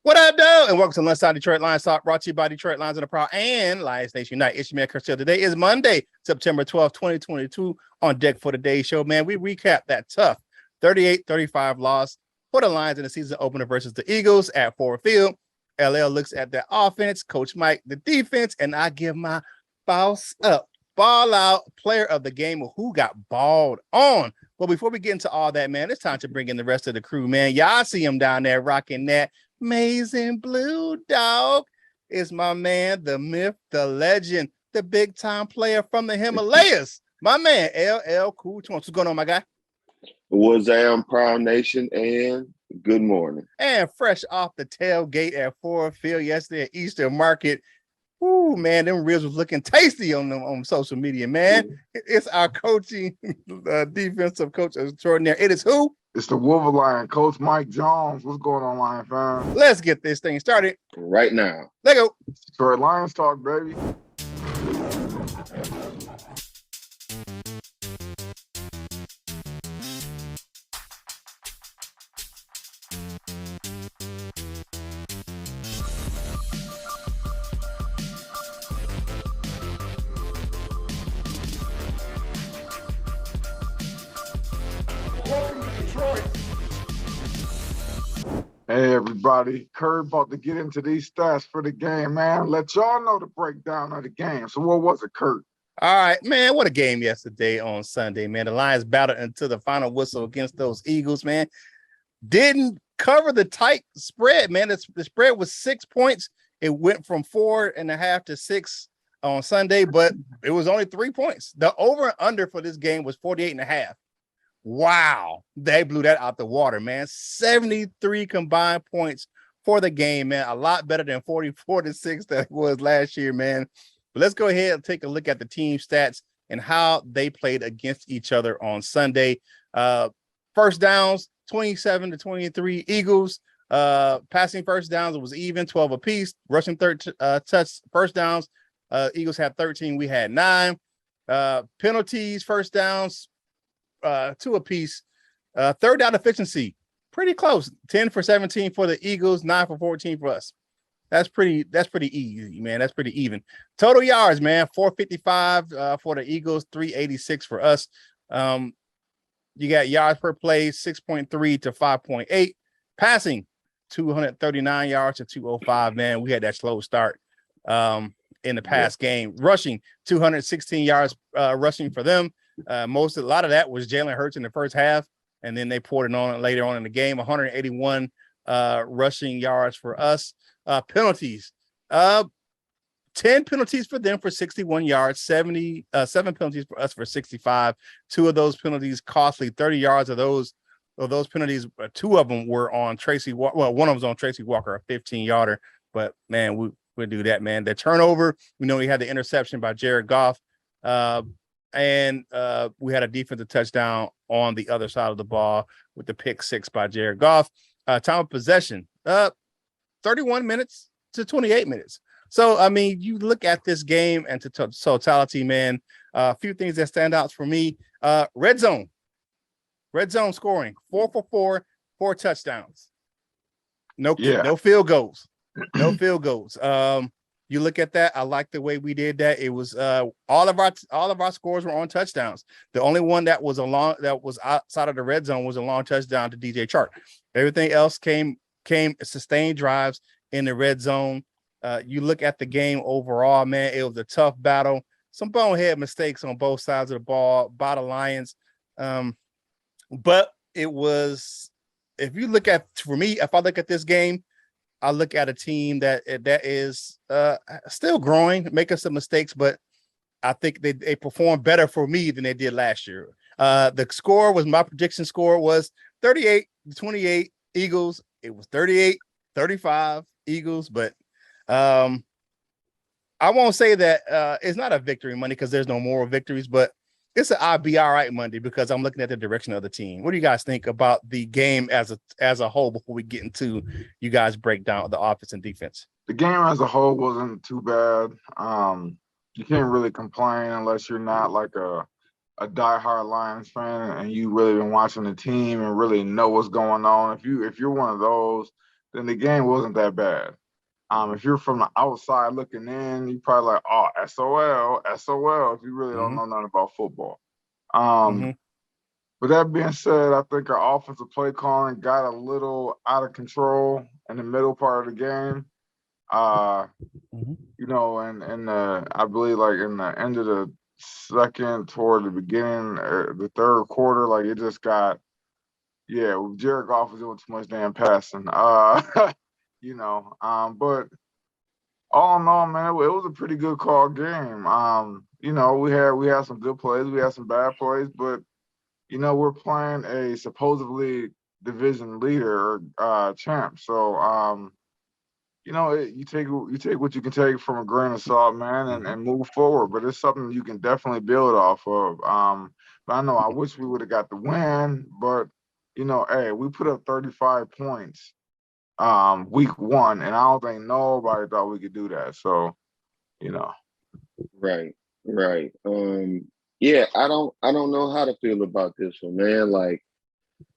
What up, though? And welcome to Lunchtime Detroit Lions Talk, brought to you by Detroit Lions and the Prowl and Lions Nation Unite. It's your man, Curt. Today is Monday, September 12th, 2022. On deck for today's show, man, we recap that tough 38-35 loss for the Lions in the season opener versus the Eagles at Ford Field. LL looks at the offense, Coach Mike, the defense, and I give my boss up. Ball out player of the game who got balled on. But before we get into all that, man, it's time to bring in the rest of the crew, man. Y'all see him down there rocking that amazing blue dog. Is my man, the myth, the legend, the big time player from the Himalayas. My man, LL Cool. What's going on, my guy? What's up, Prowl Nation, and good morning. And fresh off the tailgate at Ford Field yesterday at Easter Market. Ooh, man, them ribs was looking tasty on social media, man. It's our coaching defensive coach extraordinaire. It is who? It's the Wolverine, Coach Mike Jones. What's going on, Lion fans? Let's get this thing started right now. Let's go. Detroit Lions Talk, baby. Welcome to Detroit. Hey, everybody. Curt about to get into these stats for the game, man. Let y'all know the breakdown of the game. So what was it, Curt? All right, man, what a game yesterday on Sunday, man. The Lions battled into the final whistle against those Eagles, man. Didn't cover the tight spread, man. The spread was 6 points. It went from 4.5 to 6 on Sunday, but it was only 3 points. The over and under for this game was 48.5. Wow, they blew that out the water, man. 73 combined points for the game, man. A lot better than 44-6 that it was last year, man. But let's go ahead and take a look at the team stats and how they played against each other on Sunday. First downs, 27-23 Eagles. Passing first downs, it was even, 12 apiece. Rushing touch first downs, Eagles had 13, we had 9. Penalties, first downs, 2 apiece. Third down efficiency, pretty close. 10 for 17 for the Eagles, 9 for 14 for us. That's pretty easy, man. That's pretty even. Total yards, man, 455 for the Eagles, 386 for us. You got yards per play, 6.3 to 5.8. Passing, 239 yards to 205, man. We had that slow start in the past game. Rushing, 216 yards rushing for them. A lot of that was Jalen Hurts in the first half, and then they poured it on later on in the game. 181 rushing yards for us. Penalties, 10 penalties for them for 61 yards, 7 penalties for us for 65. 2 of those penalties costly, 30 yards of those penalties. 2 of them were on Tracy. Well, one of them was on Tracy Walker, a 15-yarder. But man, we'll do that, man. The turnover, we know he had the interception by Jared Goff. And we had a defensive touchdown on the other side of the ball with the pick 6 by Jared Goff. Time of possession, 31 minutes to 28 minutes. So, I mean, you look at this game and to totality, man, a few things that stand out for me. Red zone scoring, 4 for 4, 4 touchdowns. No field goals. No field goals. You look at that. I like the way we did that. It was all of our scores were on touchdowns. The only one that was outside of the red zone was a long touchdown to DJ Chark. Everything else came sustained drives in the red zone. You look at the game overall, man. It was a tough battle. Some bonehead mistakes on both sides of the ball by the Lions. But it was, if I look at this game, I look at a team that is still growing, making some mistakes, but I think they performed better for me than they did last year. The score was, my prediction score was 38-28 Eagles. It was 38-35 Eagles, but I won't say that it's not a victory Monday because there's no moral victories, but I'll be all right Monday because I'm looking at the direction of the team. What do you guys think about the game as a whole before we get into you guys break down the offense and defense? The game as a whole wasn't too bad. You can't really complain unless you're not like a diehard Lions fan and you really been watching the team and really know what's going on. If you're one of those, then the game wasn't that bad. If you're from the outside looking in, you probably like, oh, SOL, SOL, if you really don't know nothing about football. But that being said, I think our offensive play calling got a little out of control in the middle part of the game. You know, and I believe like in the end of the second toward the beginning, the third quarter, like it just got, Jared Goff was doing too much damn passing. You know, but all in all, man, it was a pretty good call game. You know, we had some good plays, we had some bad plays, but you know, we're playing a supposedly division leader, champ. So, you know, you take what you can take from a grain of salt, man, and move forward. But it's something you can definitely build off of. But I know I wish we would have got the win, but you know, hey, we put up 35 points week one, and I don't think nobody thought we could do that. So, you know. Right. Yeah, I don't know how to feel about this one, man. Like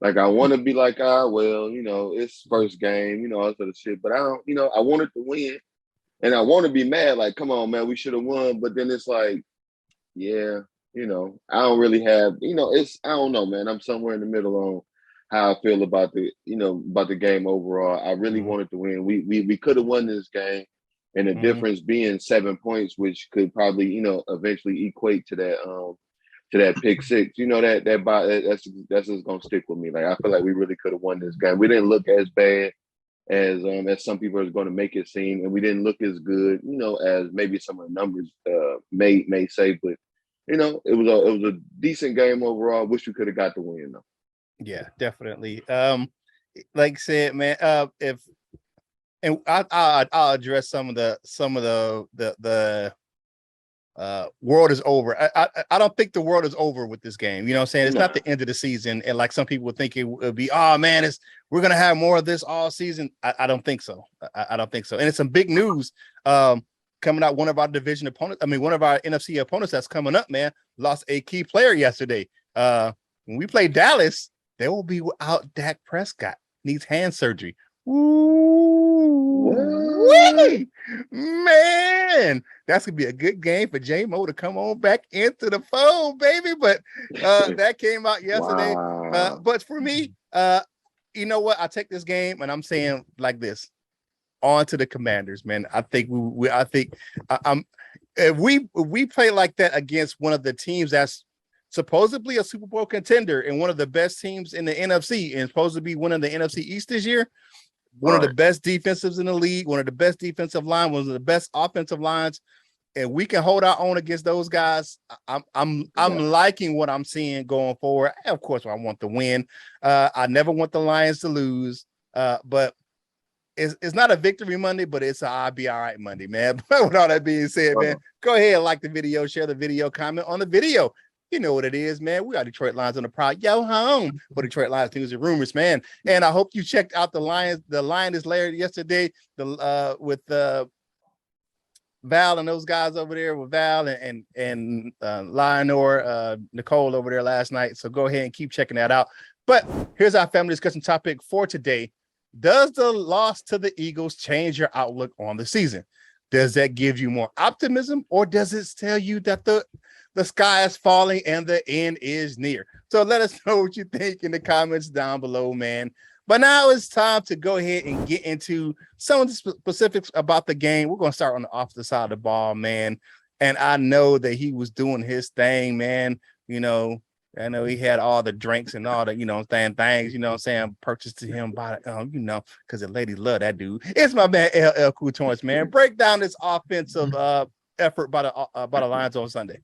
I want to be like, well, you know, it's first game, you know, all sort of shit. But I don't, you know, I wanted to win, and I want to be mad. Like, come on, man, we should have won. But then it's like, yeah, you know, I don't really have, you know, I don't know, man. I'm somewhere in the middle on how I feel about the game overall. I really wanted to win. We could have won this game, and the difference being 7 points, which could probably, you know, eventually equate to that pick six. You know, that's just gonna stick with me. Like, I feel like we really could have won this game. We didn't look as bad as some people are going to make it seem, and we didn't look as good, you know, as maybe some of the numbers may say. But you know, it was a decent game overall. Wish we could have got the win though. Yeah, definitely. Like I said, man, I'll address some of the world is over. I don't think the world is over with this game. You know what I'm saying? It's not the end of the season. And like some people would think it would be, oh man, we're going to have more of this all season. I don't think so. I don't think so. And it's some big news coming out. One of our division opponents, one of our NFC opponents that's coming up, man, lost a key player yesterday. When we play Dallas, they will be without Dak Prescott. Needs hand surgery. Ooh, man, that's gonna be a good game for J-Mo to come on back into the fold, baby. But that came out yesterday. Wow. But for me, you know what? I take this game and I'm saying like this: on to the Commanders, man. I think if we play like that against one of the teams that's supposedly a Super Bowl contender and one of the best teams in the NFC and supposed to be winning the NFC East this year. One of the best defensives in the league, one of the best defensive line, one of the best offensive lines, and we can hold our own against those guys. I'm liking what I'm seeing going forward. Of course, I want to win. I never want the Lions to lose, but it's not a victory Monday, but it's a I'll be all right Monday, man. But with all that being said, man, go ahead and like the video, share the video, comment on the video. You know what it is, man. We are Detroit Lions on the Prowl. Yo, home for Detroit Lions News and Rumors, man. And I hope you checked out the Lioness Lair yesterday, with Val and those guys over there with Val and Lionor, Nicole over there last night. So go ahead and keep checking that out. But here's our family discussion topic for today. Does the loss to the Eagles change your outlook on the season? Does that give you more optimism, or does it tell you that the sky is falling and the end is near? So let us know what you think in the comments down below, man. But now it's time to go ahead and get into some of the specifics about the game. We're going to start on the opposite side of the ball, man. And I know that he was doing his thing, man. You know, I know he had all the drinks and all the, things, purchased to him by, because the ladies love that dude. It's my man, LL Cool Torrance, man. Break down this offensive effort by the Lions on Sunday.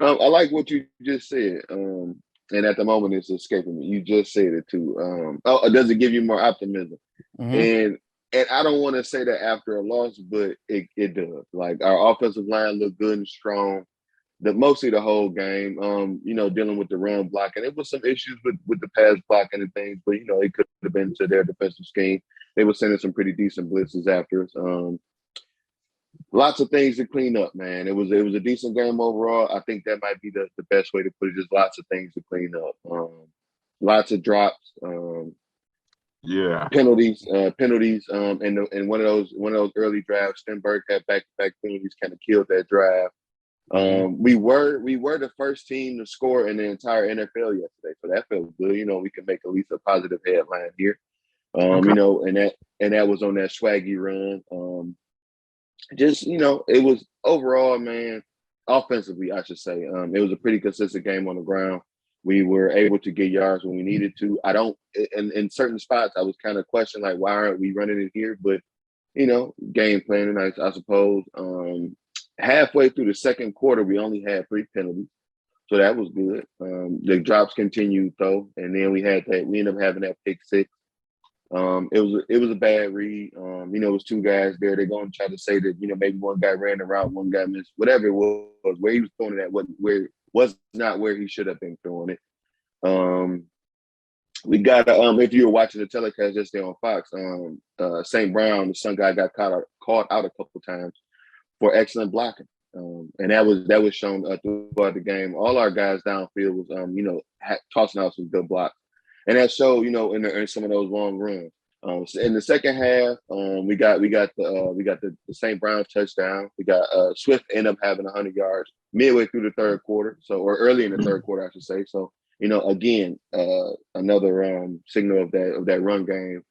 I like what you just said. And at the moment, it's escaping me. You just said it too. Does it give you more optimism? And I don't want to say that after a loss, but it does. Like, our offensive line looked good and strong. Mostly the whole game. Dealing with the run blocking. It was some issues with the pass blocking and things, but it could have been to their defensive scheme. They were sending some pretty decent blitzes after us. Lots of things to clean up, man. It was a decent game overall. I think that might be the best way to put it. Just lots of things to clean up. Lots of drops. Yeah. penalties, and one of those early drives, Stenberg had back-to-back penalties, kind of killed that drive. We were the first team to score in the entire NFL yesterday, so that felt good. We can make at least a positive headline here. Okay. And that was on that swaggy run. It was overall, man, offensively, I should say, it was a pretty consistent game on the ground. We were able to get yards when we needed to. In certain spots, I was kind of questioning, like, why aren't we running it here? But, game planning, I suppose. Halfway through the second quarter, we only had 3 penalties. So that was good. The drops continued, though. And then we ended up having that pick six. It was a bad read. It was 2 guys there. They're going to try to say that, maybe one guy ran the route, one guy missed, whatever it was, where he was throwing it at, was not where he should have been throwing it. We got, if you were watching the telecast just there on Fox, St. Brown, the Sun guy, got caught out a couple times for excellent blocking. And that was shown throughout the game. All our guys downfield was, tossing out some good blocks. And that showed, in some of those long runs. So in the second half, we got the St. Brown touchdown. We got Swift ended up having 100 yards midway through the third quarter, or early in the third quarter, I should say. So, again, another signal of that run game,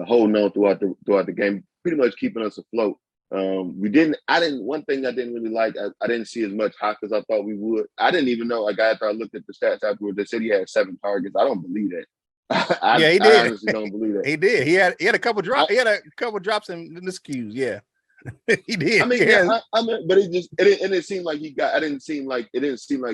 holding on throughout the game, pretty much keeping us afloat. One thing I didn't really like, I didn't see as much Hawk as I thought we would. I didn't even know, after I looked at the stats afterwards, they said he had 7 targets. I don't believe that. Yeah, he did. I honestly don't believe that. He did. He had a couple drops. He had a couple drops in the skews. Yeah, he did. I mean, but it seemed like he got. It didn't seem like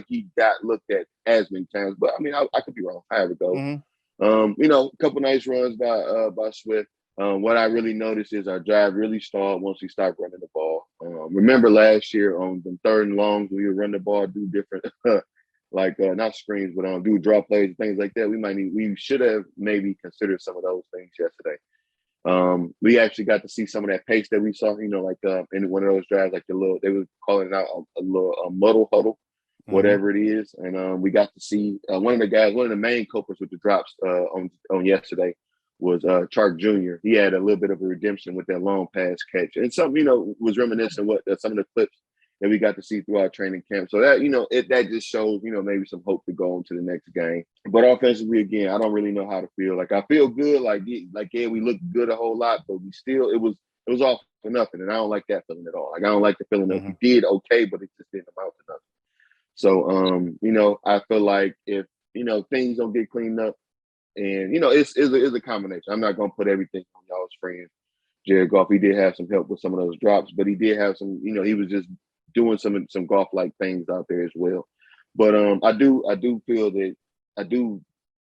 he got looked at as many times. But I mean, I could be wrong. However it goes. Mm-hmm. A couple nice runs by Swift. What I really noticed is our drive really stalled once we stopped running the ball. Remember last year on the 3rd and longs, we would run the ball, do different, not screens, but do draw plays and things like that. We should have maybe considered some of those things yesterday. We actually got to see some of that pace that we saw, in one of those drives, they were calling it out a little muddle huddle, whatever it is. And we got to see one of the main culprits with the drops on yesterday was Chark Jr. He had a little bit of a redemption with that long pass catch. And some, was reminiscent of some of the clips that we got to see throughout training camp. So that, that just shows, maybe some hope to go into the next game. But offensively, again, I don't really know how to feel. I feel good. We looked good a whole lot, but it was all for nothing. And I don't like that feeling at all. I don't like the feeling that we did okay, but it just didn't amount to nothing. So, I feel like if, things don't get cleaned up, and, it's a combination. I'm not going to put everything on y'all's friend, Jared Goff. He did have some help with some of those drops, but he did have some, he was just doing some golf-like things out there as well. But I do feel that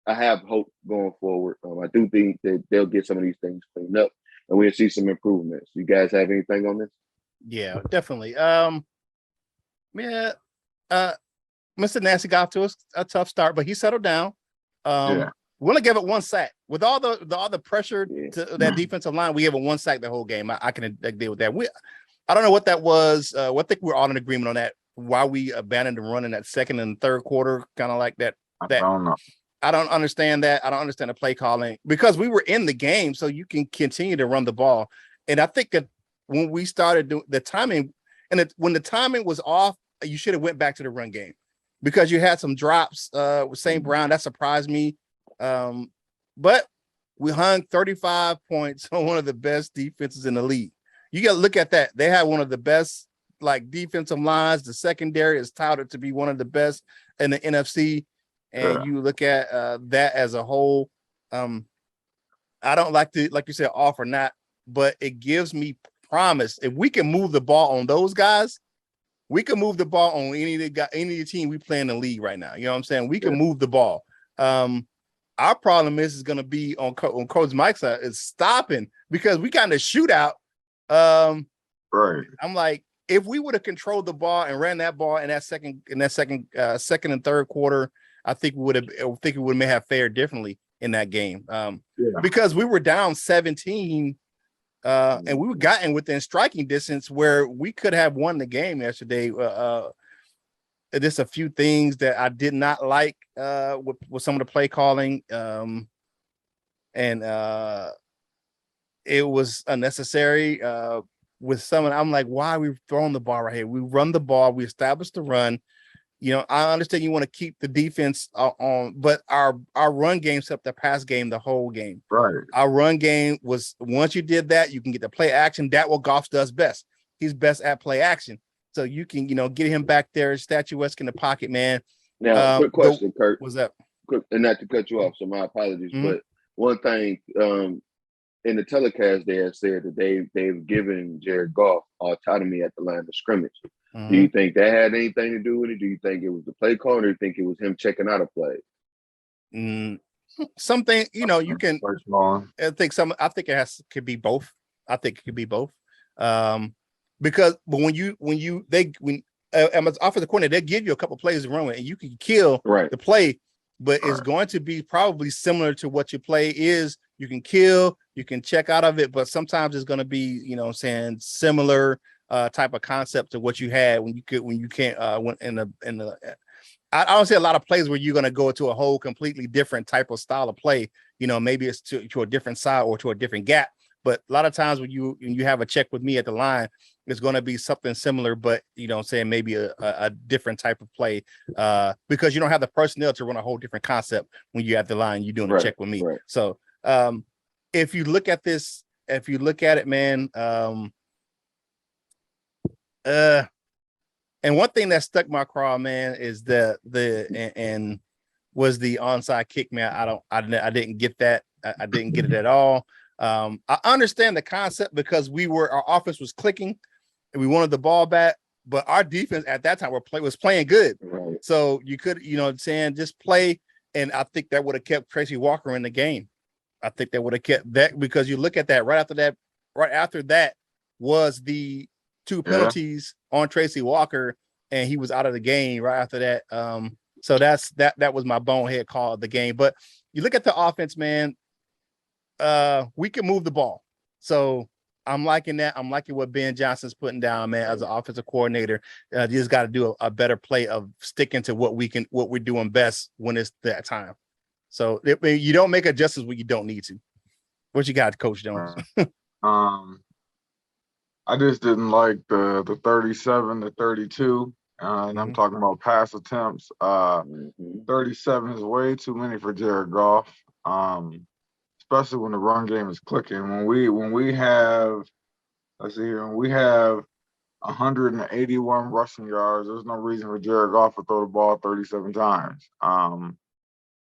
I have hope going forward. I do think that they'll get some of these things cleaned up and we'll see some improvements. You guys have anything on this? Yeah, definitely. Mr. Nancy got to a tough start, but he settled down. We only gave it 1 sack. With all the pressure to that defensive line, we gave it 1 sack the whole game. I can deal with that. I don't know what that was. I think we're all in agreement on that. Why we abandoned the run in that second and third quarter, kind of like that. I don't know. I don't understand that. I don't understand the play calling because we were in the game, so you can continue to run the ball. And I think that when we started doing the timing, when the timing was off, you should have went back to the run game because you had some drops with St. Brown. That surprised me. But we hung 35 points on one of the best defenses in the league. You got to look at that. They had one of the best defensive lines. The secondary is touted to be one of the best in the NFC. And you look at that as a whole. I don't like to, like you said, off or not, but it gives me promise. If we can move the ball on those guys, we can move the ball on any of the team we play in the league right now. You know what I'm saying? We can move the ball. Our problem is going to be on Coach Mike's side is stopping because we got in a shootout. Right. I'm like, if we would have controlled the ball and ran that ball in that second and third quarter, I think we may have fared differently in that game. Because we were down 17 and we were gotten within striking distance where we could have won the game yesterday. Just a few things that I did not like with some of the play calling. and it was unnecessary. With someone, I'm like, why are we throwing the ball right here? We run the ball, we established the run. I understand you want to keep the defense on, but our run game set up the pass game the whole game. Right. Our run game was, once you did that, you can get the play action. That's what Goff does best. He's best at play action. So you can, get him back there, statuesque in the pocket, man. Now, quick question, Curt. What's that? Quick, and not to cut you off, so my apologies. Mm-hmm. But one thing, in the telecast, they had said that they've given Jared Goff autonomy at the line of scrimmage. Mm-hmm. Do you think that had anything to do with it? Do you think it was the play call, or do you think it was him checking out a play? Something, you can. I think it could be both. I think it could be both. Because when as offensive coordinator, they give you a couple plays to run with, and you can kill the play, but it's going to be probably similar to what your play is. You can kill, you can check out of it, but sometimes it's going to be, similar type of concept to what you had when you can't went in the. I don't see a lot of plays where you're going to go to a whole completely different type of style of play. Maybe it's to a different side or to a different gap. But a lot of times when you have a check with me at the line, it's going to be something similar, but maybe a different type of play because you don't have the personnel to run a whole different concept when you're at the line. You're doing a check with me. Right. So if you look at it, man, and one thing that stuck my craw, man, is the onside kick, man. I didn't get that. I didn't get it at all. I understand the concept because our offense was clicking and we wanted the ball back, but our defense at that time was playing good. Right. So you could, just play. And I think that would have kept Tracy Walker in the game. I think that would have kept that, because you look at that right after that was the 2 penalties on Tracy Walker, and he was out of the game right after that. So that was my bonehead call of the game. But you look at the offense, man, we can move the ball. So I'm liking that. I'm liking what Ben Johnson's putting down, man, as an offensive coordinator. You just got to do a better play of sticking to what we're doing best when it's that time. So you don't make adjustments when you don't need to. What you got, Coach Jones? I just didn't like the 37 to 32. And I'm talking about pass attempts. 37 is way too many for Jared Goff. Especially when the run game is clicking. When we have 181 rushing yards, there's no reason for Jared Goff to throw the ball 37 times.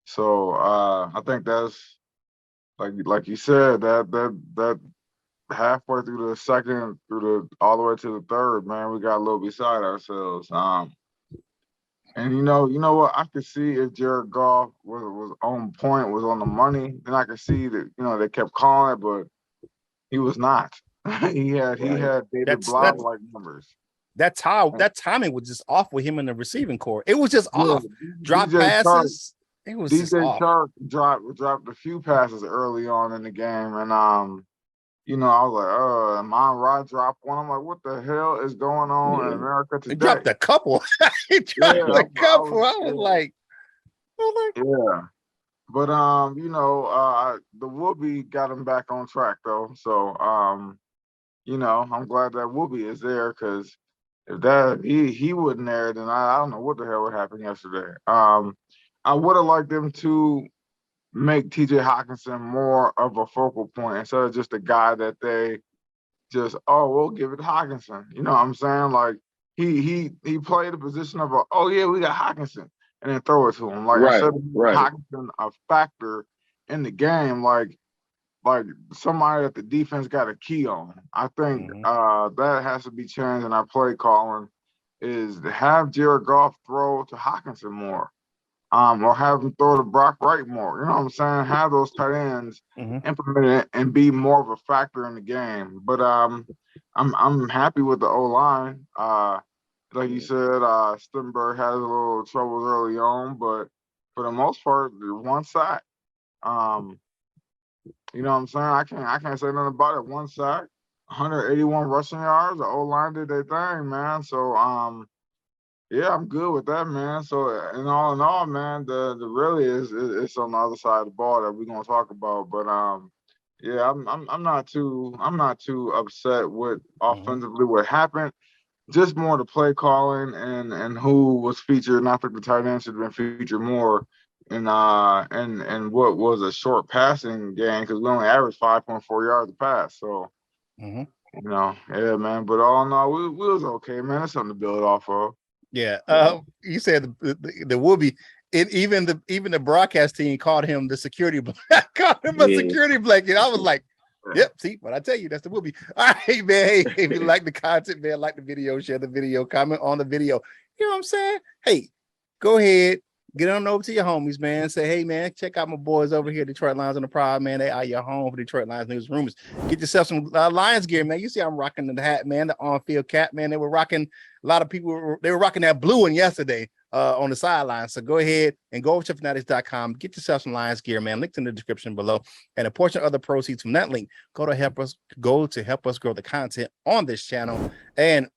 So I think that's like you said, that halfway through the second, all the way to the third, man, we got a little beside ourselves. And you know what? I could see if Jared Goff was on point, was on the money, then I could see that they kept calling it, but he was not. he had David Blau-like numbers. That timing was just off with him in the receiving core. It was just off. Drop passes. It was just off. DJ Chark dropped a few passes early on in the game, and I was like, Mon-Ra dropped one. I'm like, what the hell is going on in America today? He dropped a couple. I was like, yeah. But the Whoopi got him back on track though. So I'm glad that Whoopi is there, because if he wasn't there, then I don't know what the hell would happen yesterday. I would have liked them to make TJ Hawkinson more of a focal point instead of just a guy that they just, we'll give it to Hawkinson. You know what I'm saying? Like he played the position of we got Hawkinson, and then throw it to him. Like instead of Hawkinson a factor in the game, like somebody that the defense got a key on. I think that has to be changed in our play calling, is to have Jared Goff throw to Hawkinson more. Or have him throw to Brock Wright more. You know what I'm saying? Have those tight ends implement it and be more of a factor in the game. But I'm happy with the O-line. Like you said, Stenberg had a little troubles early on, but for the most part, one sack. You know what I'm saying? I can't say nothing about it. One sack, 181 rushing yards. The O-line did their thing, man. So Yeah, I'm good with that, man. So, in all, man, the really is it's on the other side of the ball that we're gonna talk about. But yeah, I'm not too upset with offensively what happened. Just more the play calling and who was featured. And I think the tight end should have been featured more and what was a short passing game because we only averaged 5.4 yards a pass. So Mm-hmm. yeah, man. But all in all, we was okay, man. That's something to build off of. Yeah. You said the Whoopi. Even the broadcast team called him the security blanket. Called him a security blanket. I was like, yep, see what I tell you, that's the Whoopi. All right, man. Hey, if you like the content, man, like the video, share the video, comment on the video. You know what I'm saying? Hey, go ahead, get on over to your homies, man. Say, hey, man, check out my boys over here, Detroit Lions on the Prowl, man. They are your home for Detroit Lions News Rumors. Get yourself some Lions gear, man. You see I'm rocking the hat, man, the on-field cap, man. They were rocking, a lot of people, they were rocking that blue one yesterday on the sideline. So go ahead and go over to fanatics.com. Get yourself some Lions gear, man. Links in the description below. And a portion of the proceeds from that link go to help us grow the content on this channel. And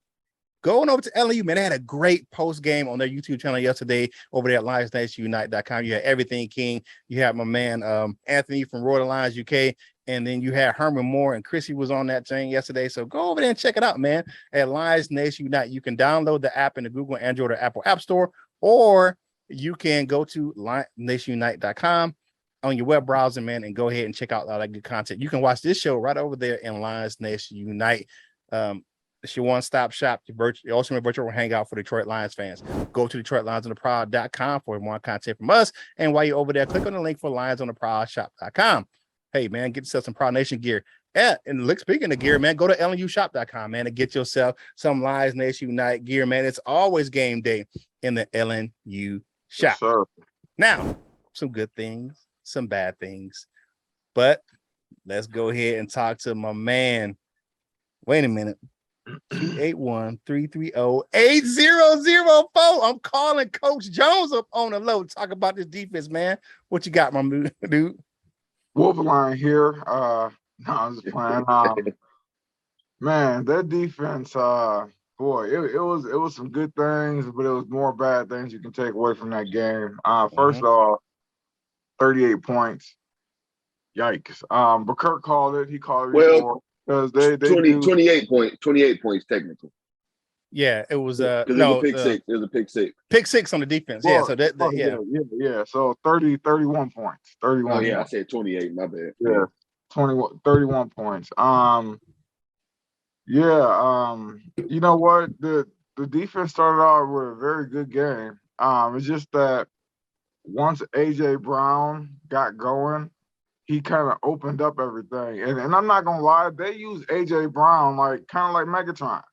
going over to LU, man, they had a great post game on their YouTube channel yesterday over there at LionsNationUnite.com. You had everything King. You had my man Anthony from Royal Lions UK, and then you had Herman Moore and Chrissy was on that thing yesterday. So go over there and check it out, man. At Lions Nation Unite, you can download the app in the Google, Android, or Apple App Store, or you can go to LionsNationUnite.com on your web browser, man, and go ahead and check out all that good content. You can watch this show right over there in Lions Nation Unite. It's your one-stop shop, your ultimate virtual hangout for Detroit Lions fans. Go to DetroitLionsOnTheProwl.com for more content from us. And while you're over there, click on the link for LionsOnTheProwlShop.com. Hey, man, get yourself some Prowl Nation gear. Yeah, and look, speaking of gear, man, go to LNUshop.com, man, and get yourself some Lions Nation Unite gear, man. It's always game day in the LNU shop. Yes, now, some good things, some bad things. But let's go ahead and talk to my man. Wait a minute. 281-330-8004. I'm calling Coach Jones up on the low. Talk about this defense, man. What you got, my dude? Wolverine here. No, I'm just playing. Man, that defense, boy, it was some good things, but it was more bad things you can take away from that game. First of all, 38 points. Yikes. But Curt called it. He called it before. Because they 28 points technically. Yeah, it was no, it was a pick six. It was a pick six. Pick six on the defense. Well, yeah, so yeah. So 31 points. 31. Oh yeah, points. I said 28, my bad. Yeah. 31 points. You know what? The defense started off with a very good game. It's just that once AJ Brown got going, he kind of opened up everything. And I'm not gonna lie, they use AJ Brown like kind of like Megatron.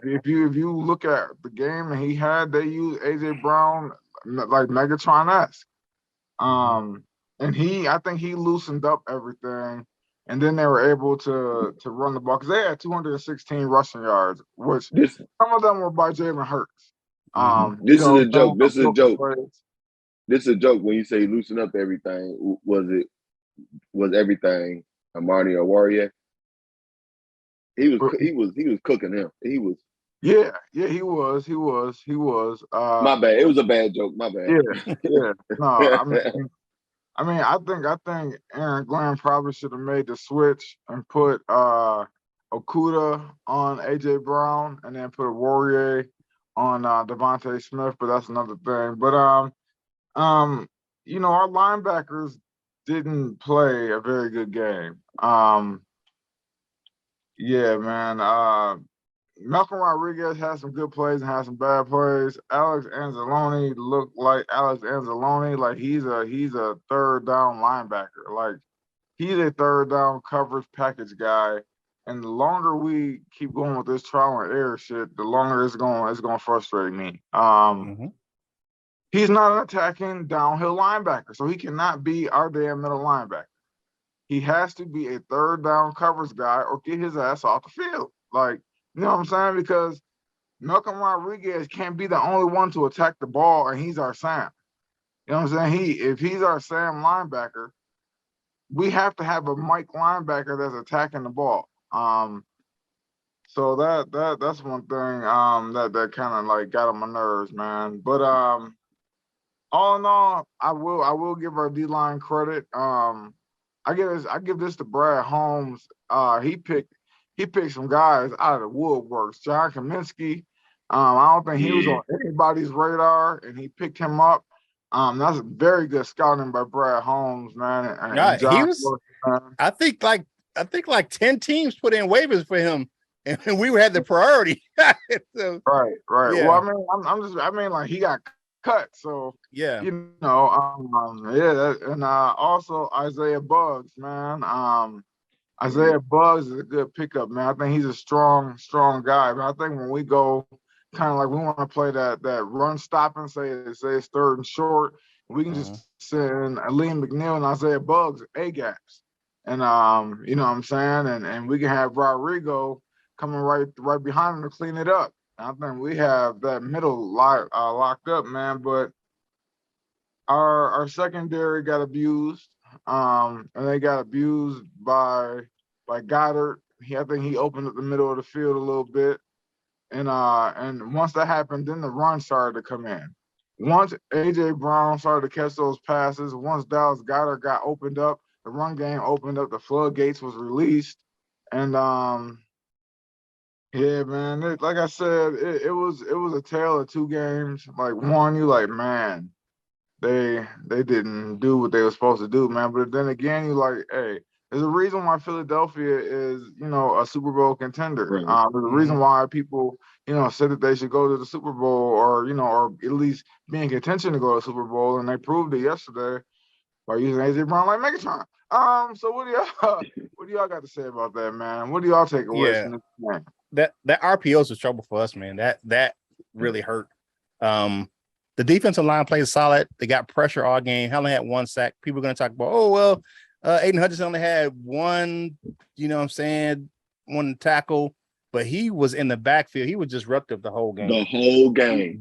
If you look at the game and he had, they use AJ Brown like Megatron-esque. And I think he loosened up everything. And then they were able to run the ball because they had 216 rushing yards, which some of them were by Jalen Hurts. This is a joke. This is a joke. This is a joke when you say loosen up everything. Was everything Amani Oruwariye? He was cooking him. He was. Yeah, he was. My bad. It was a bad joke. My bad. Yeah. No, I mean, I think Aaron Glenn probably should have made the switch and put Okudah on AJ Brown and then put Warrior on Devontae Smith, but that's another thing. But our linebackers didn't play a very good game. Yeah, man. Malcolm Rodriguez had some good plays and had some bad plays. Alex Anzalone looked like Alex Anzalone, like he's a third down linebacker. Like he's a third down coverage package guy. And the longer we keep going with this trial and error shit, the longer it's going to frustrate me. He's not an attacking downhill linebacker, so he cannot be our damn middle linebacker. He has to be a third down coverage guy or get his ass off the field. Like, you know what I'm saying? Because Malcolm Rodriguez can't be the only one to attack the ball, and he's our Sam. You know what I'm saying? If he's our Sam linebacker, we have to have a Mike linebacker that's attacking the ball. So that's one thing that kind of like got on my nerves, man. But all in all, I will give our D line credit. I give this to Brad Holmes. He picked some guys out of the woodworks. John Kaminsky. I don't think he was on anybody's radar, and he picked him up. That's very good scouting by Brad Holmes, man. And he was. I think like 10 teams put in waivers for him, and we had the priority. So, right. Yeah. Well, I mean, like he got cut, so yeah, and also Isaiah Buggs, man. Isaiah Buggs is a good pickup, man. I think he's a strong guy. But I think when we go kind of like we want to play that run stop and say it's 3rd and short, we can just send Liam McNeil and Isaiah Buggs A gaps. And you know what I'm saying? And we can have Rodrigo coming right behind him to clean it up. I think we have that middle locked up, man. But our secondary got abused. And they got abused by Goddard. I think he opened up the middle of the field a little bit. And once that happened, then the run started to come in. Once AJ Brown started to catch those passes, once Dallas Goedert got opened up, the run game opened up, the floodgates was released. And yeah, man, like I said, it was a tale of two games. Like one, you like, man, they didn't do what they were supposed to do, man. But then again, you like, hey, there's a reason why Philadelphia is, a Super Bowl contender. Right. There's a reason why people, said that they should go to the Super Bowl or at least be in contention to go to the Super Bowl, and they proved it yesterday by using AJ Brown like Megatron. So what do y'all got to say about that, man? What do y'all take away from this game? That RPOs was trouble for us, man. That really hurt. The defensive line plays solid. They got pressure all game. Helen had 1 sack. People are going to talk about, Aiden Hutchinson only had one, one tackle, but he was in the backfield. He was disruptive the whole game. The whole game.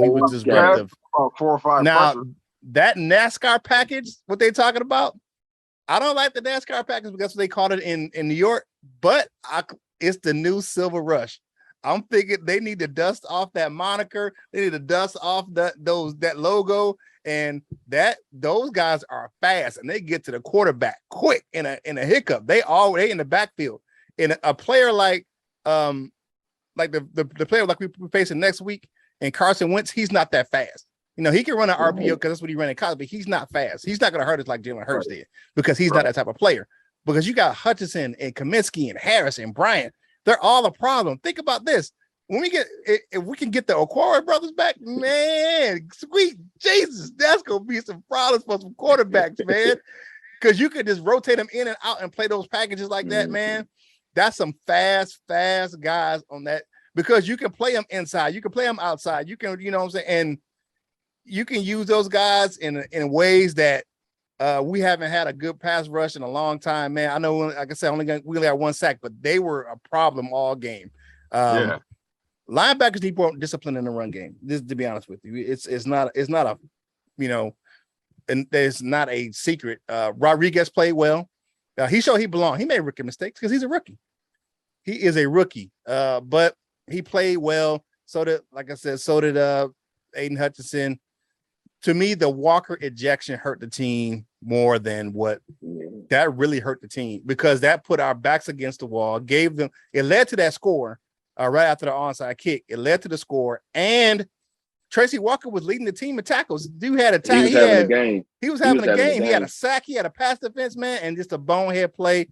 He was disruptive. 4 or 5 now, pressures. That NASCAR package, what they talking about, I don't like the NASCAR package because they called it in New York, but it's the new Silver Rush. I'm thinking they need to dust off that moniker. They need to dust off that logo, and those guys are fast and they get to the quarterback quick in a hiccup. They in the backfield. And a player like the player like we're facing next week, and Carson Wentz, he's not that fast. He can run an RPO because that's what he ran in college, but he's not fast. He's not going to hurt us like Jalen Hurts did because he's not that type of player. Because you got Hutchinson and Kaminsky and Harris and Bryant. They're all a problem. Think about this. If we can get the Okwara brothers back, man, sweet Jesus, that's going to be some problems for some quarterbacks, man. Because you could just rotate them in and out and play those packages like that, man. That's some fast guys on that. Because you can play them inside. You can play them outside. You can, what I'm saying? And you can use those guys in ways that we haven't had a good pass rush in a long time, man. I know, like I said, we only got 1 sack, but they were a problem all game. Linebackers need more discipline in the run game. This, to be honest with you, it's not a, and there's not a secret. Rodriguez played well. He showed he belonged. He made rookie mistakes because he's a rookie. He is a rookie, but he played well. So did Aiden Hutchinson. To me, the Walker ejection hurt the team more than that really hurt the team because that put our backs against the wall, it led to that score right after the onside kick. It led to the score, and Tracy Walker was leading the team in tackles. Dude had a tackle. He was having a game. He had a sack. He had a pass defense, man, and just a bonehead play.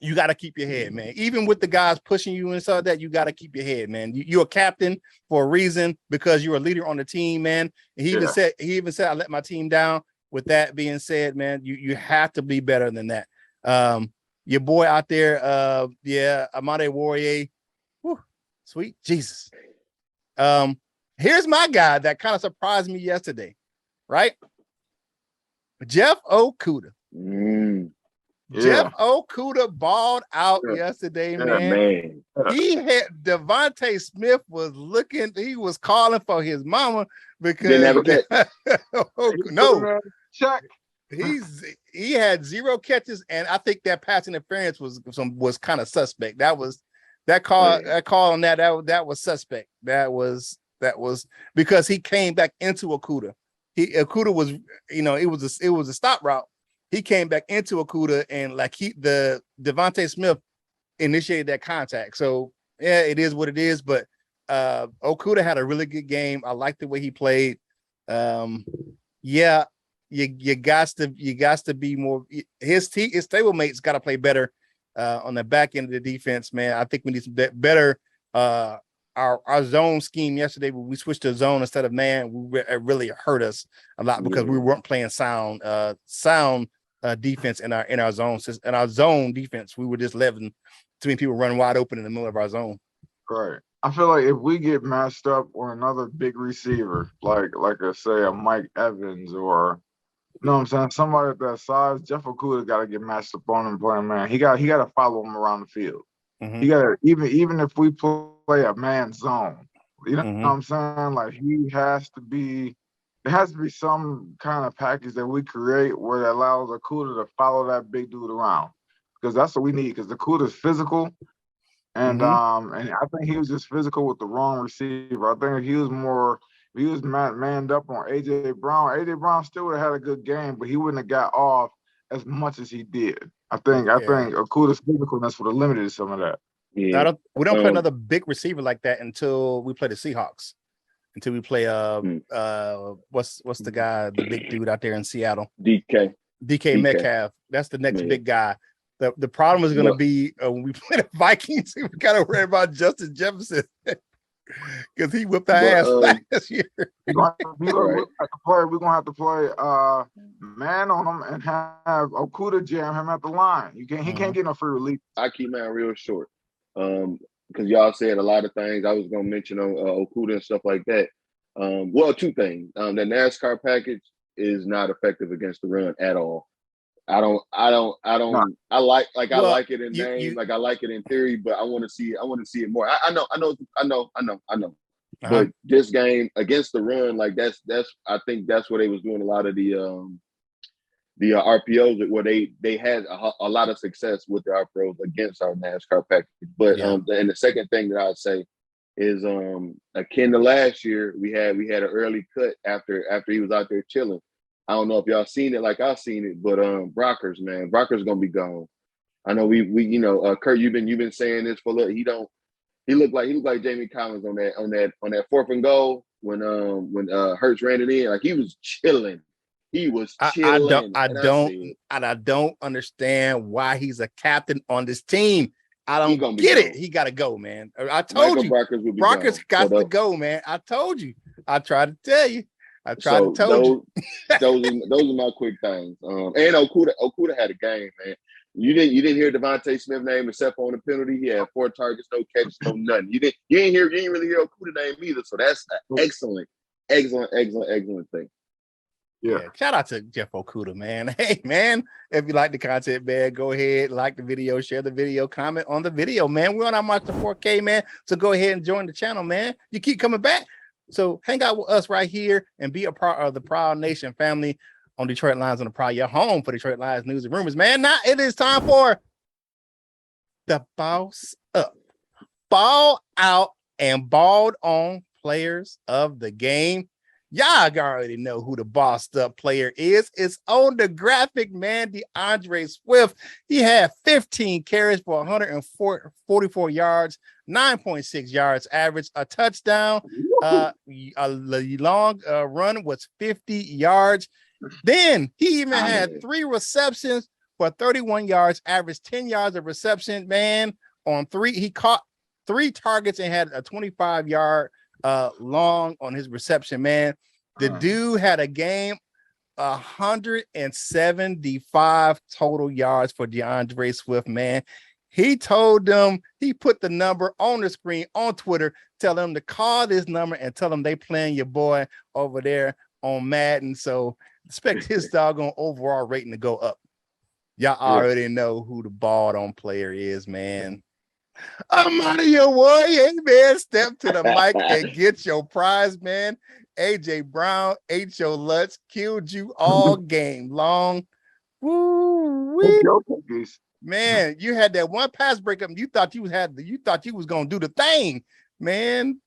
You got to keep your head, man. Even with the guys pushing you and stuff like that, you got to keep your head, man. You're a captain for a reason because you're a leader on the team, man. And he even said, I let my team down. With that being said, man, you have to be better than that. Your boy out there, Amade Warrior, sweet Jesus. Here's my guy that kind of surprised me yesterday, right? Jeff Okudah. Jeff Okudah balled out yesterday, man. He had Devontae Smith he was calling for his mama because didn't have a catch. Check. he had 0 catches, and I think that pass interference was kind of suspect. That call on that was suspect. That was because he came back into Okudah. Okudah was, it was a stop route. He came back into Okudah, and the Devontae Smith initiated that contact. So yeah, it is what it is. But Okudah had a really good game. I like the way he played. Yeah, you got to be more. His stablemates got to play better on the back end of the defense, man. I think we need some better. Our zone scheme yesterday, when we switched to zone instead of man, it really hurt us a lot because we weren't playing sound defense in our zone. In our zone defense, we were just letting too many people run wide open in the middle of our zone. Right. I feel like if we get matched up with another big receiver, like I say, a Mike Evans or, you know what I'm saying, somebody at that size, Jeff Okudah got to get matched up on him playing man. He got to follow him around the field. Mm-hmm. He got to, even if we play a man zone, you know what I'm saying? Like there has to be some kind of package that we create where that allows Okudah to follow that big dude around, because that's what we need. Because Okudah's physical. And and I think he was just physical with the wrong receiver. I think if he was manned up on AJ Brown still would have had a good game, but he wouldn't have got off as much as he did. I think Okudah's physicalness would have limited some of that. Yeah. We don't play another big receiver like that until we play the Seahawks. Until we play what's the guy, the big dude out there in Seattle? DK Metcalf. That's the next big guy. The problem is going to be when we play the Vikings, we got to worry about Justin Jefferson because he whipped our ass last year. We're going to have to play man on him and have Okudah jam him at the line. He can't get no free relief. I keep mine real short because y'all said a lot of things. I was going to mention on Okudah and stuff like that. Well, 2 things. The NASCAR package is not effective against the run at all. I like it in name, I like it in theory, but I want to see it more. I know. But this game against the run, I think that's where they was doing a lot of the RPOs, where they had a lot of success with the RPOs against our NASCAR package. But and the second thing that I'd say is akin to last year, we had an early cut after he was out there chilling. I don't know if y'all seen it like I've seen it, but Brockers gonna be gone. I know we Curt, you've been saying this for a little. He looked like Jamie Collins on that 4th and goal when Hurts ran it in. Like he was chilling. He was chilling. I don't understand why he's a captain on this team. I don't get it. He got to go, man. I told you. Brockers got to go, man. I told you. I tried to tell you. Those are my quick things. And Okudah had a game, man. You didn't hear Devontae Smith's name except on the penalty. He had 4 targets, no catches, no nothing. You didn't really hear Okudah's name either. So that's an excellent thing. Yeah. Shout out to Jeff Okudah, man. Hey, man, if you like the content, man, go ahead, like the video, share the video, comment on the video, man. We're on our march to 4K, man. So go ahead and join the channel, man. You keep coming back. So hang out with us right here and be a part of the Prowl Nation family on Detroit Lions on the Prowl, your home for Detroit Lions news and rumors, man. Now it is time for the Boss Up. Ball out and balled on players of the game. Y'all already know who the bossed up player is. It's on the graphic, man. DeAndre Swift. He had 15 carries for 144 yards, 9.6 yards average, a touchdown. A long run was 50 yards. Then he even had 3 receptions for 31 yards, average 10 yards of reception, man. On 3, he caught 3 targets and had a 25-yard long on his reception, man. The dude had a game, 175 total yards for DeAndre Swift, man. He told them, he put the number on the screen on Twitter, tell them to call this number and tell them they playing your boy over there on Madden. So expect his doggone overall rating to go up. Y'all already know who the balled on player is, man. I'm out of your way, hey, man. Step to the mic and get your prize, man. AJ Brown ate your lunch, killed you all game long. Woo-wee. Your cookies. Man, you had that one pass breakup. You thought you was gonna do the thing, man.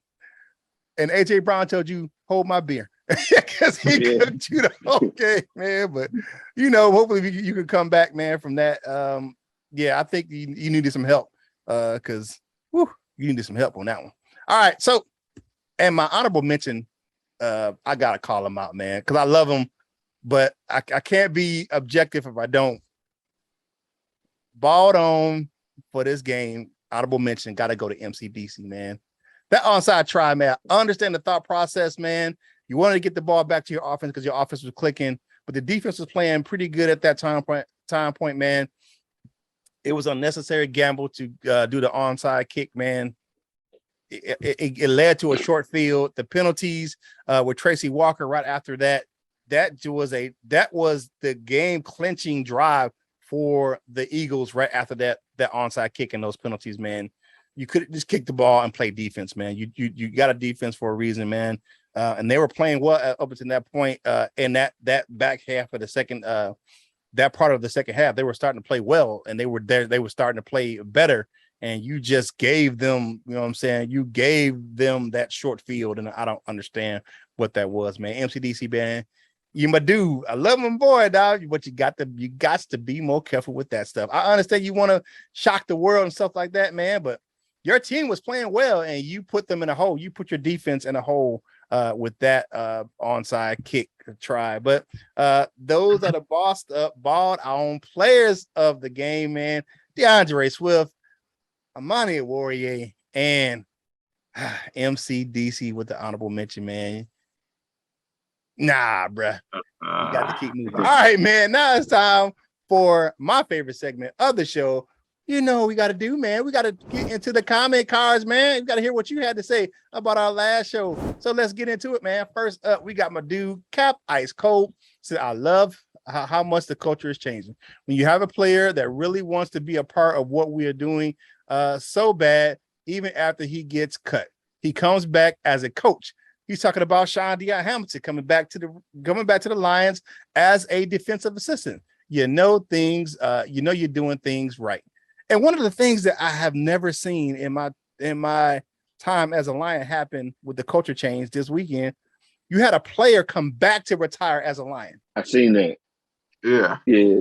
And AJ Brown told you, hold my beer. Because he cooked you the whole game, man. But hopefully you can come back, man, from that. I think you needed some help. Because you needed some help on that one. All right. So, and my honorable mention, I gotta call him out, man, because I love him, but I can't be objective if I don't. Balled on for this game. Honorable mention, gotta go to MCDC, man. That onside try, man. I understand the thought process, man. You wanted to get the ball back to your offense because your offense was clicking, but the defense was playing pretty good at that time point, man. It was unnecessary gamble to do the onside kick, man. It led to a short field. The penalties with Tracy Walker right after that. That was the game clinching drive for the Eagles right after that onside kick and those penalties, man. You could just kick the ball and play defense, man. You got a defense for a reason, man. And they were playing well up until that point. In that back half of the second, that part of the second half, they were starting to play well, and they were there. They were starting to play better. And you just gave them, you know what I'm saying? You gave them that short field, and I don't understand what that was, man. MCDC, man, you my dude. I love him, boy, dog. But you got to be more careful with that stuff. I understand you want to shock the world and stuff like that, man, but your team was playing well, and you put them in a hole. You put your defense in a hole with that onside kick try. But those are the balled on players of the game, man. DeAndre Swift, Amani Warrior, and MCDC with the honorable mention, man. Nah, bruh. You got to keep moving. All right, man. Now it's time for my favorite segment of the show. You know what we got to do, man. We got to get into the comment cards, man. We got to hear what you had to say about our last show. So let's get into it, man. First up, we got my dude, Cap Ice Cold. So I love how much the culture is changing. When you have a player that really wants to be a part of what we are doing so bad, even after he gets cut, he comes back as a coach. He's talking about Sean Deion Hamilton coming back to the Lions as a defensive assistant. You're doing things right. And one of the things that I have never seen in my time as a Lion happen with the culture change this weekend, you had a player come back to retire as a Lion. I've seen that. Yeah.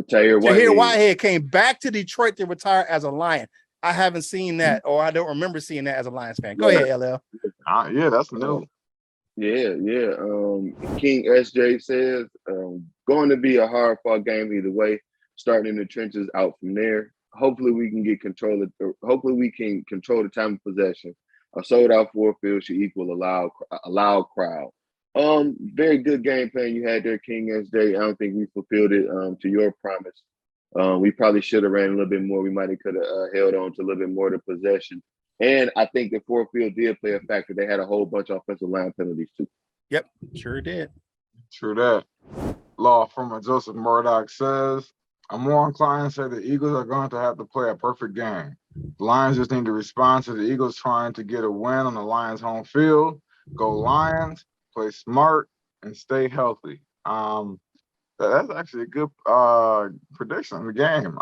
Tahir Whitehead came back to Detroit to retire as a Lion. I haven't seen that, or I don't remember seeing that as a Lions fan. Go ahead, LL. Yeah, that's new. Yeah. King SJ says going to be a hard fought game either way. Starting in the trenches, out from there. Hopefully we can control the time of possession. A sold out field should equal a loud crowd. Very good game plan you had there, King SJ. I don't think we fulfilled it to your promise. We probably should have ran a little bit more. We might have could have held on to a little bit more of the possession. And I think the field did play a factor. They had a whole bunch of offensive line penalties too. Yep, sure did. True that. Law firm of Joseph Murdoch says, I'm more inclined to say the Eagles are going to have to play a perfect game. The Lions just need to respond to the Eagles trying to get a win on the Lions' home field. Go Lions, play smart, and stay healthy. That's actually a good prediction of the game.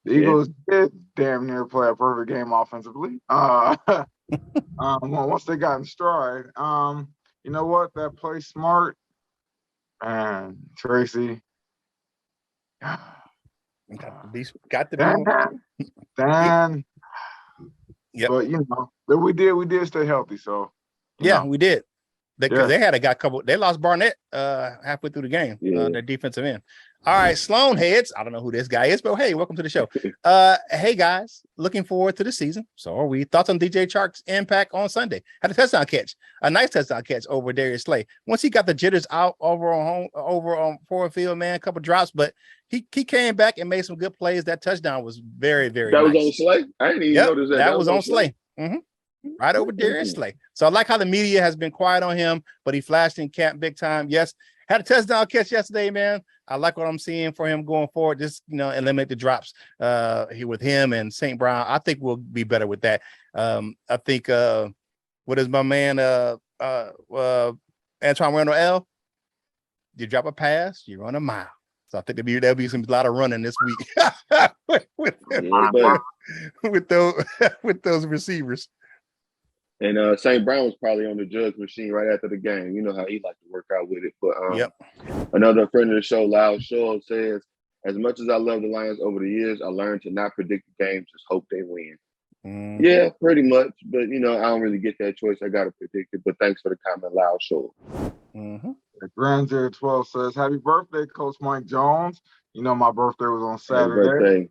The Eagles did damn near play a perfect game offensively. Once they got in stride, you know what? That play smart and Tracy. Got to be. Dan. Yep. But we did stay healthy. So we did. They had a couple. They lost Barnett halfway through the game. Their defensive end. All right, Sloan Heads. I don't know who this guy is, but hey, welcome to the show. Hey guys, looking forward to the season. So are we. Thoughts on DJ Chark's impact on Sunday? Had a touchdown catch, a nice touchdown catch over Darius Slay. Once he got the jitters out over on forward field, man, a couple drops, but he came back and made some good plays. That touchdown was very, very nice. Was on Slay? I didn't even notice that. That was on Slay. Mm-hmm. Right over Darius Slay. So I like how the media has been quiet on him, but he flashed in camp big time. Yes, had a touchdown catch yesterday, man. I like what I'm seeing for him going forward. Just eliminate the drops here with him and St. Brown. I think we'll be better with that. I think what is my man Antoine Randall L? You drop a pass, you run a mile. So I think there'll be some a lot of running this week with those receivers. And St. Brown was probably on the judge machine right after the game. You know how he liked to work out with it. But Yep. Another friend of the show, Loud Shaw, says, as much as I love the Lions over the years, I learned to not predict the game, just hope they win. Yeah, pretty much. But, I don't really get that choice. I got to predict it. But thanks for the comment, Loud Shaw. Grand 012 says, happy birthday, Coach Mike Jones. You know my birthday was on Saturday.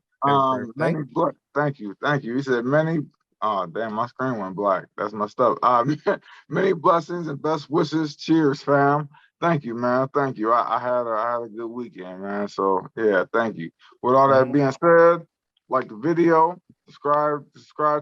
Thank you. He said damn, my screen went black. That's messed up. Many blessings and best wishes. Cheers, fam. Thank you, man. Thank you. I had a good weekend, man. So yeah, thank you. With all that being said, like the video, subscribe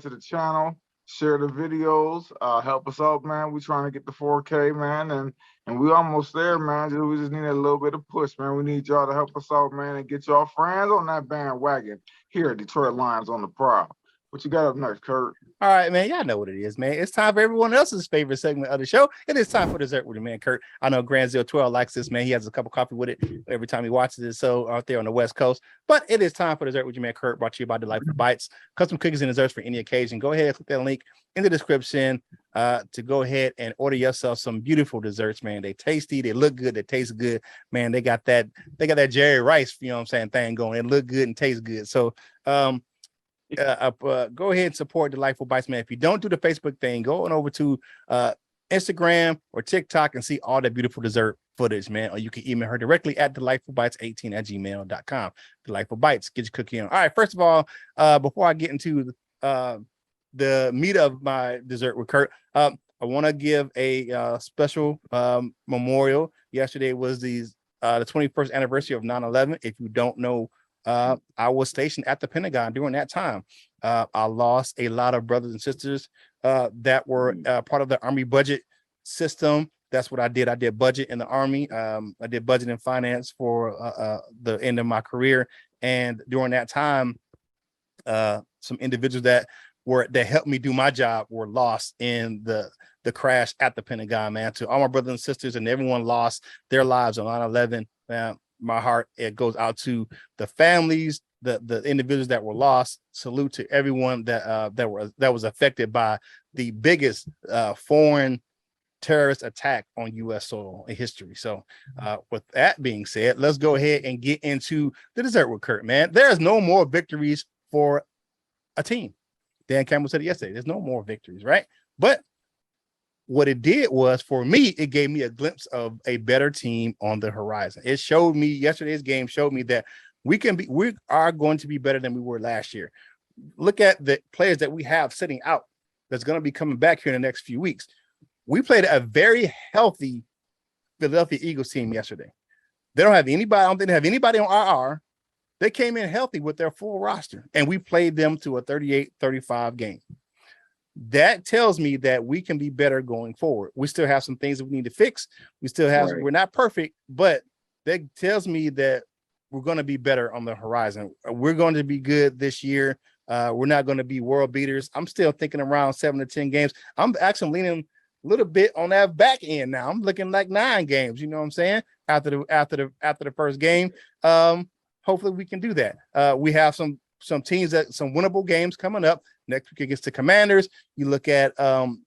to the channel, share the videos, help us out, man. We're trying to get to 4K, man, and we almost there, man. We just need a little bit of push, man. We need y'all to help us out, man, and get y'all friends on that bandwagon here at Detroit Lions on the Prowl. What you got up next, Curt? All right, man. Y'all know what it is, man. It's time for everyone else's favorite segment of the show. It is time for Dessert with your man, Curt. I know Grand 012 likes this, man. He has a cup of coffee with it every time he watches it. So out there on the West Coast. But it is time for Dessert with your man, Curt, brought to you by Delightful Bites. Custom cookies and desserts for any occasion. Go ahead and click that link in the description to go ahead and order yourself some beautiful desserts, man. They tasty, they look good, they taste good. Man, they got that Jerry Rice, you know what I'm saying, thing going. It look good and taste good. So go ahead and support Delightful Bites, man. If you don't do the Facebook thing, go on over to Instagram or TikTok and see all that beautiful dessert footage, man. Or you can email her directly at delightfulbites18@gmail.com. Delightful Bites, get your cookie on. All right, first of all, before I get into the meat of my Dessert with Curt, I want to give a special memorial. Yesterday was the 21st anniversary of 9/11. If you don't know, I was stationed at the Pentagon during that time. I lost a lot of brothers and sisters that were part of the Army budget system. That's what I did. I did budget in the Army. I did budget and finance for the end of my career. And during that time, some individuals that helped me do my job were lost in the crash at the Pentagon, man. To all my brothers and sisters and everyone lost their lives on 9/11, man. My heart, it goes out to the families, the individuals that were lost. Salute to everyone that was affected by the biggest foreign terrorist attack on U.S. soil in history. So with that being said, let's go ahead and get into the Dessert with Curt, man. There's no more victories for a team. Dan Campbell said it yesterday. There's no more victories, right? But what it did was, for me, it gave me a glimpse of a better team on the horizon. It showed me, yesterday's game showed me that we are going to be better than we were last year. Look at the players that we have sitting out that's going to be coming back here in the next few weeks. We played a very healthy Philadelphia Eagles team yesterday. They don't have anybody. I don't think they have anybody on IR. They came in healthy with their full roster, and we played them to a 38-35 game. That tells me that we can be better going forward. We still have some things that we need to fix. We're not perfect, but that tells me that we're going to be better on the horizon. We're going to be good this year. We're not going to be world beaters. I'm still thinking around 7 to 10 games. I'm actually leaning a little bit on that back end now. I'm looking like 9 games. You know what I'm saying? After the first game, hopefully we can do that. We have some teams some winnable games coming up. Next week against the Commanders. You look at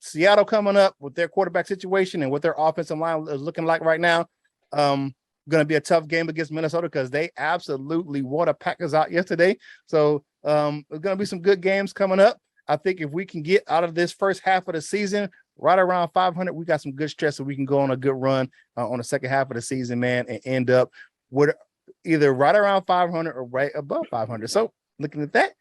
Seattle coming up with their quarterback situation and what their offensive line is looking like right now. Going to be a tough game against Minnesota because they absolutely wore the Packers out yesterday. So there's going to be some good games coming up. I think if we can get out of this first half of the season right around 500, we got some good stress so we can go on a good run on the second half of the season, man, and end up with either right around 500 or right above 500. So looking at that,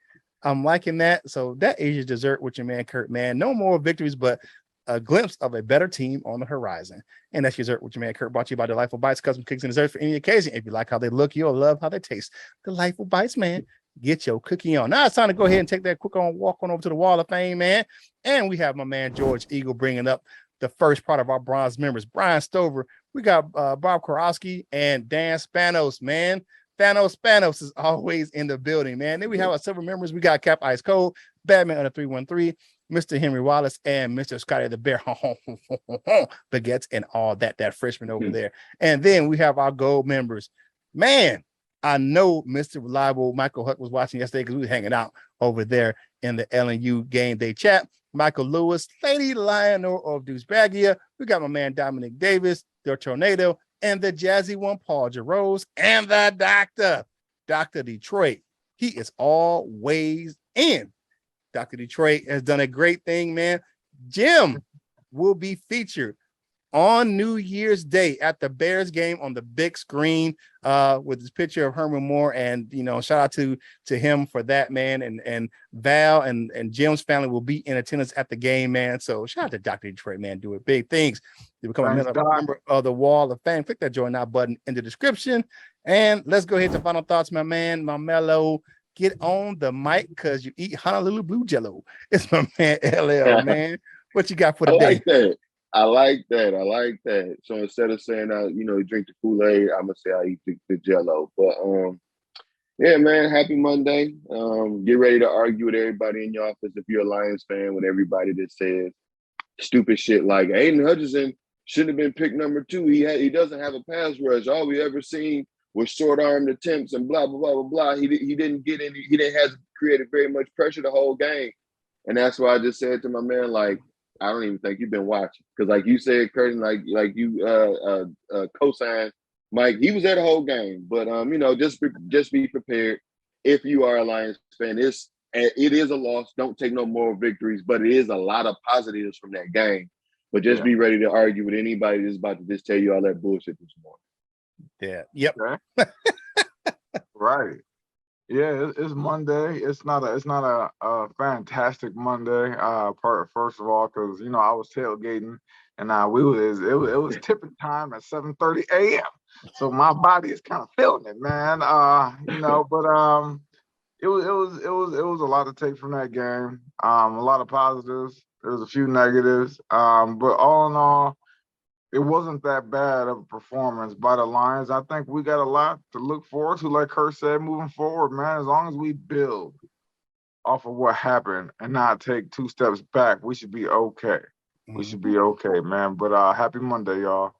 I'm liking that. So that is your Dessert with your man, Curt, man. No more victories, but a glimpse of a better team on the horizon. And that's your Dessert with your man, Curt, brought to you by Delightful Bites, custom cookies and desserts for any occasion. If you like how they look, you'll love how they taste. Delightful Bites, man. Get your cookie on. Now it's time to go ahead and take that quick walk on over to the Wall of Fame, man. And we have my man, George Eagle, bringing up the first part of our bronze members, Brian Stover. We got Bob Korowski and Dan Spanos, man. Spanos is always in the building, man. Then we have our silver members. We got Cap Ice Cold, Batman under 313, Mr. Henry Wallace, and Mr. Scotty the Bear, Baguettes, and all that freshman over there. And then we have our gold members. Man, I know Mr. Reliable Michael Huck was watching yesterday because we were hanging out over there in the LNU game day chat. Michael Lewis, Lady Lionel of Deuce Bagia. We got my man Dominic Davis, the Tornado, and the jazzy one, Paul Jarose, and the doctor, Dr. Detroit. He is always in. Dr. Detroit has done a great thing, man. Jim will be featured on New Year's Day at the Bears game on the big screen with this picture of Herman Moore. And, you know, shout out to him for that, man. And Val and Jim's family will be in attendance at the game, man. So shout out to Dr. Detroit, man, doing big things to become a member of the Wall of Fame. Click that join now button in the description. And let's go ahead to final thoughts, my man, my mellow. Get on the mic because you eat Honolulu Blue Jello. It's my man LL, man. What you got for the day? I like that. So instead of saying you drink the Kool-Aid, I'm gonna say I eat the Jello. But yeah, man, happy Monday. Get ready to argue with everybody in your office if you're a Lions fan, with everybody that says stupid shit like Aiden Hutchinson shouldn't have been picked number 2. He doesn't have a pass rush. All we ever seen was short-armed attempts and blah blah blah blah blah. He didn't get any. He didn't have created very much pressure the whole game, and that's why I just said to my man, like, I don't even think you've been watching, because like you said, Curtin, like you co-signed Mike. He was there the whole game, but just be prepared. If you are a Lions fan, it is a loss. Don't take no more victories, but it is a lot of positives from that game. But just be ready to argue with anybody that's about to just tell you all that bullshit this morning. Yeah. Yep. Okay. Right. Yeah, it's Monday. It's not a fantastic Monday. First of all, because I was tailgating and it was tipping time at 7:30 a.m. So my body is kind of feeling it, man. But it was a lot to take from that game. A lot of positives. There was a few negatives. But all in all, it wasn't that bad of a performance by the Lions. I think we got a lot to look forward to, like Curt said, moving forward, man. As long as we build off of what happened and not take 2 steps back, we should be okay. We should be okay, man. But happy Monday, y'all.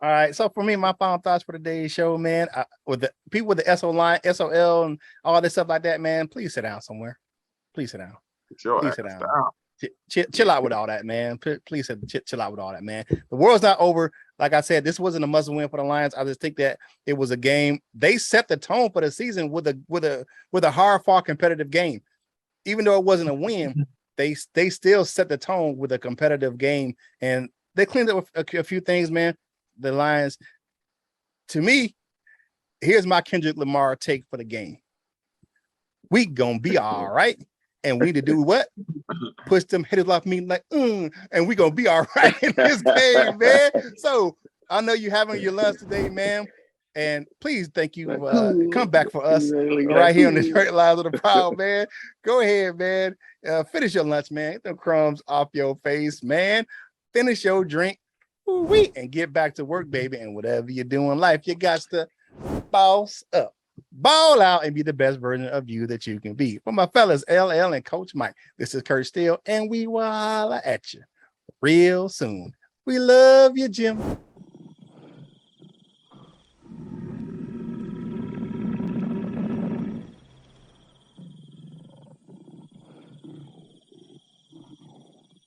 All right. So for me, my final thoughts for today's show, man, with the people with the SOL and all this stuff like that, man, please sit down somewhere. Please sit down. Please sit down. Chill out with all that, man. Please chill out with all that, man. The world's not over. Like I said, this wasn't a must-win for the Lions. I just think that it was a game. They set the tone for the season with a hard-fought competitive game. Even though it wasn't a win, they still set the tone with a competitive game, and they cleaned up a few things, man. The Lions, to me, here's my Kendrick Lamar take for the game. We gonna be all right. And we need to do what? Push them hitters off me like, and we gonna be all right in this game, man. So I know you having your lunch today, man. And please, thank you. Come back for us right here on the Detroit Lions of the Prowl, man. Go ahead, man. Finish your lunch, man. Get them crumbs off your face, man. Finish your drink, and get back to work, baby. And whatever you do in life, you got to boss up. Ball out and be the best version of you that you can be. For my fellas, LL and Coach Mike, this is Curt Steele, and we will holla at you real soon. We love you, Jim.